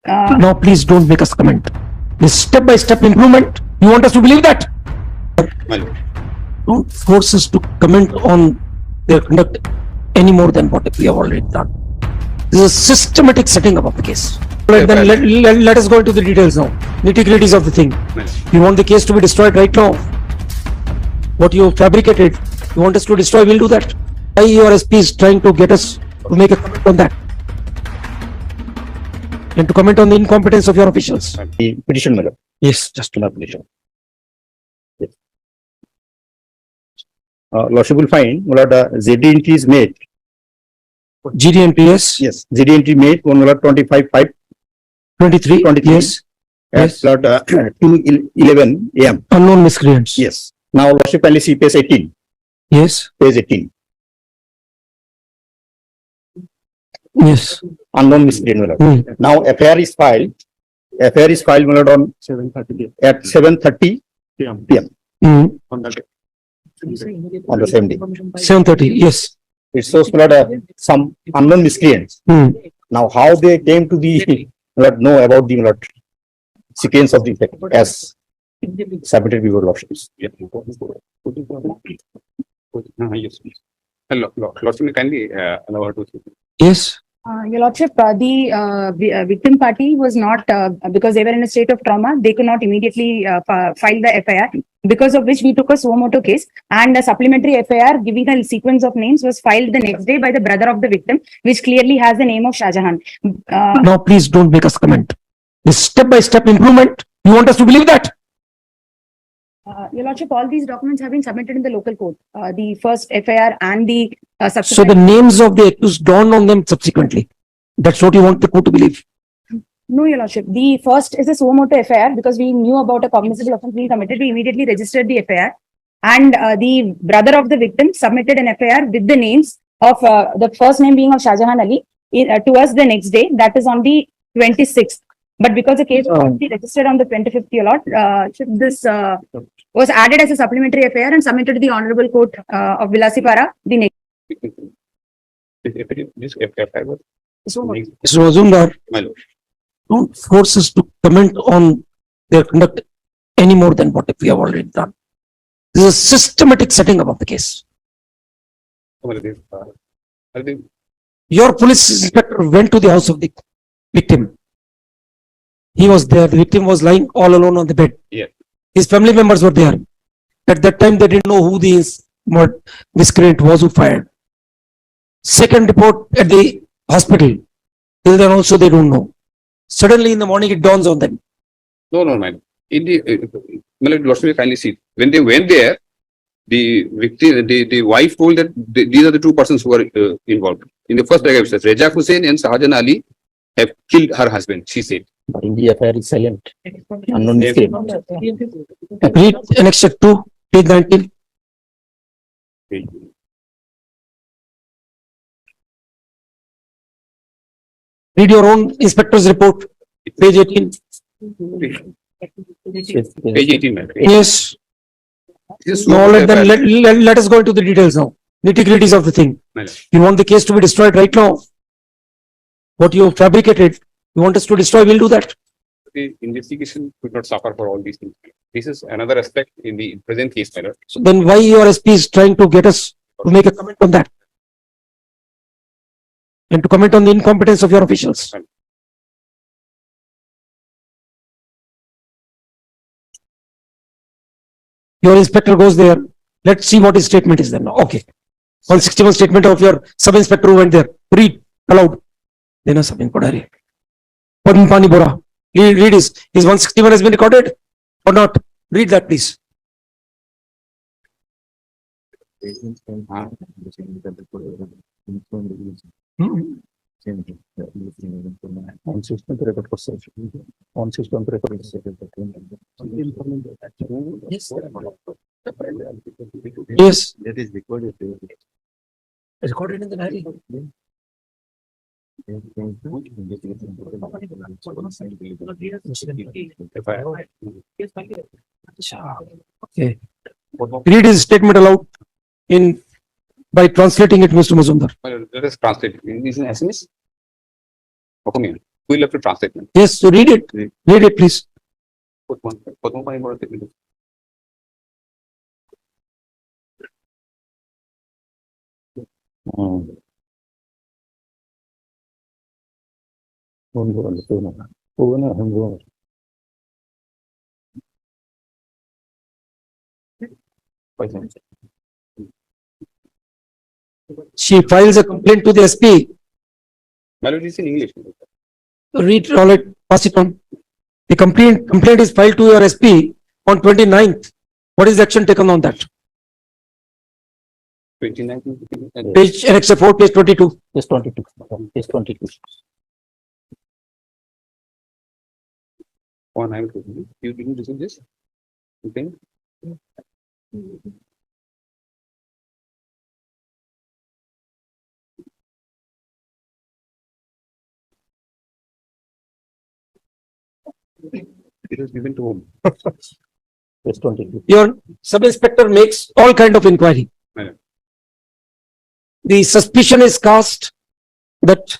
Now, please don't make us comment. This step-by-step improvement, you want us to believe that? Don't force us to comment on their conduct any more than what we have already done. This is a systematic setting up of the case. Right, then let us go into the details now. Nitty-gritties of the thing. You want the case to be destroyed right now? What you fabricated, you want us to destroy, we'll do that. Why your SP is trying to get us to make a comment on that? And to comment on the incompetence of your officials. The petition, madam. Yes. Just an application. Yes. Lordship will find what ZD entry is made. GDNPS? Yes. ZD entry made on 25/5. 23. Yes. At 2:11 AM. Unknown miscreants. Yes. Now, Lordship kindly see page 18. Yes. Page 18. Yes. Unknown miscreant. Now, FIR is filed. FIR is filed on 7:30 at 7:30 PM. On the same day. 7:30. Yes. It shows some unknown miscreants. Now, how they came to the know about the sequence of the effect as submitted before Lordships. Yes, please. Lordship, kindly allow her to speak. Yes. Your Lordship, the victim party was not, because they were in a state of trauma, they could not immediately file the FIR, because of which we took a suo motu case, and a supplementary FIR giving a sequence of names was filed the next day by the brother of the victim, which clearly has the name of Shah Jahan. Now, please don't make us comment. This step-by-step improvement, you want us to believe that? Your Lordship, all these documents have been submitted in the local court. The first FIR and the So subsequent. the names of the accused dawned on them subsequently. That's what you want the court to believe. No, Your Lordship. The first is a suo motu FIR, because we knew about a cognizable offence being committed. We immediately registered the FIR, and the brother of the victim submitted an FIR with the names of the first name being of Shah Jahan Ali to us the next day. That is on the 26th. But because the case was registered on the 25th, Your Lord, this was added as a supplementary FIR and submitted to the Honorable Court of Vilasipara the next. This FIR was Mr. Mazumdar, my lord. don't force us to comment on their conduct any more than what we have already done. This is a systematic setting up of the case. Your police inspector went to the house of the victim. He was there. The victim was lying all alone on the bed. Yeah. His family members were there. At that time, they didn't know who the miscreant was who fired. Second report at the hospital. Till then also they don't know. Suddenly in the morning it dawns on them. No, man. In the Lordship, kindly see. When they went there, the victim, the wife told that these are the two persons who were involved. In the first paragraph, it says Reza Hussain and Shahjahan Ali have killed her husband. She said. In the FIR is silent. Unknown miscreant. Read Annexure 2, page 19. Read your own inspector's report, page 18. Page 18, man. Yes. This is Now so let us go into the details now. Nitty-gritties of the thing. You want the case to be destroyed right now? What you fabricated, you want us to destroy, we'll do that. The investigation could not suffer for all these things. This is another aspect in the present case, my lord. So then why your SP is trying to get us to make a comment on that? And to comment on the incompetence of your officials. Your inspector goes there. Let's see what his statement is then. Okay. 161 statement of your sub-inspector who went there. Read aloud. Then a sub-inspector. Pani Bora. Read his 161 has been recorded or not? Read that, please. On system to record for search. On system to record for search. Yes. That is recorded. Recorded in the diary. Okay. Read his statement aloud by translating it, Mr. Mazumdar. Let us translate. Is it SMS? We'll have to translate. Yes, so read it. Read it, please. She files a complaint to the SP. Melody is in English. Read all it, pass it on. The complaint is filed to your SP on 29th. What is the action taken on that? 29. Page, Annex 4, page 22. Page 22. Page 22. On I will. You didn't receive this? Okay. It was given to whom? Page 22. Your sub-inspector makes all kind of inquiry. Madam. The suspicion is cast that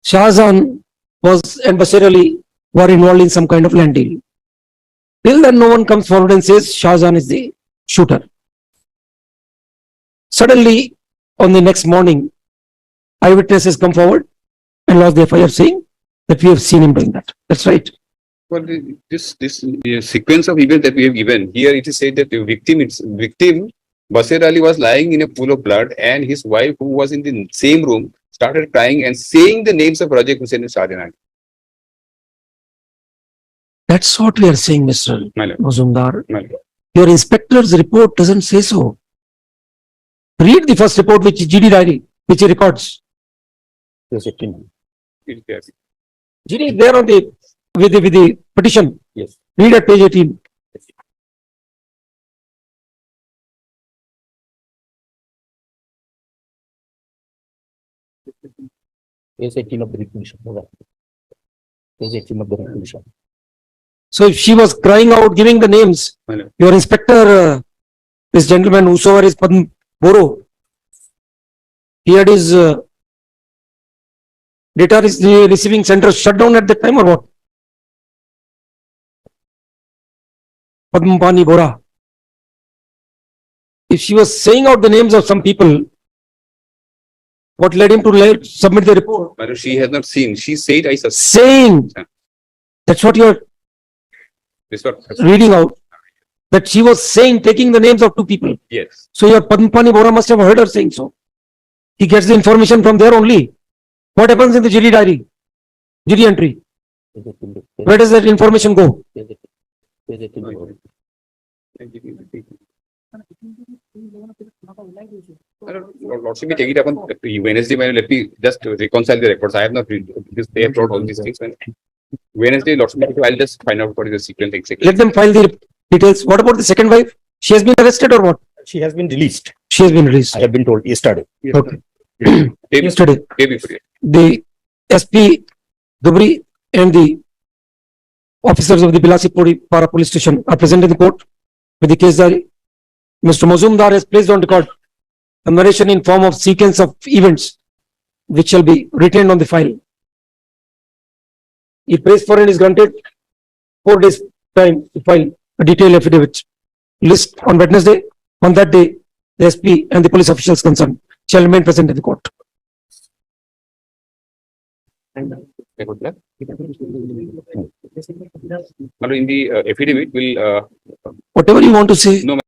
Shahjahan was and Bashir Ali were involved in some kind of land deal. Till then, no one comes forward and says Shahjahan is the shooter. Suddenly, on the next morning, eyewitnesses come forward and lodge the FIR saying that we have seen him doing that. That's right. Well, this sequence of events that we have given here, it is said that the victim Bashir Ali was lying in a pool of blood, and his wife, who was in the same room, started crying and saying the names of Raja Hussain and Shahjahan. That's what we are saying, Mr. Madam. Mazumdar. Madam. Your inspector's report doesn't say so. Read the first report, which is GD diary, which he records. Page 18. GD is there on the with the petition. Yes. Read at page 18. Page 18 of the resolution. Page 18 of the resolution. So if she was crying out, giving the names, Madam. your inspector, this gentleman, whosoever is Padm Boro, he had his data receiving center shut down at that time or what? Padmpani Bora. If she was saying out the names of some people, what led him to submit the report? Madam, she has not seen. She said, I suspect. Saying, that's what you're This was, reading out. That she was saying, taking the names of two people. yes. So your Padmpani Bora must have heard her saying so. He gets the information from there only. What happens in the GD diary? GD entry. Where does that information go? Page 18. Lordship, we take it up on Wednesday. Let me just reconcile the records. I have not read this. They have wrote all these things. Wednesday, Lordship, I'll just find out what is the sequence exactly. Let them file the details. What about the second wife? She has been arrested or what? She has been released. She has been released. I have been told yesterday. Okay. Day Yesterday, before. the SP Dubri and the officers of the Bilasipuri Para police station are present in the court with the case diary. Mr. Mazumdar has placed on record a narration in form of sequence of events which shall be retained on the file. He prays for and is granted 4 days time to file a detailed affidavit list on Wednesday. On that day, the SP and the police officials concerned shall remain present in the court. Madam, in the affidavit, will Whatever you want to say. no.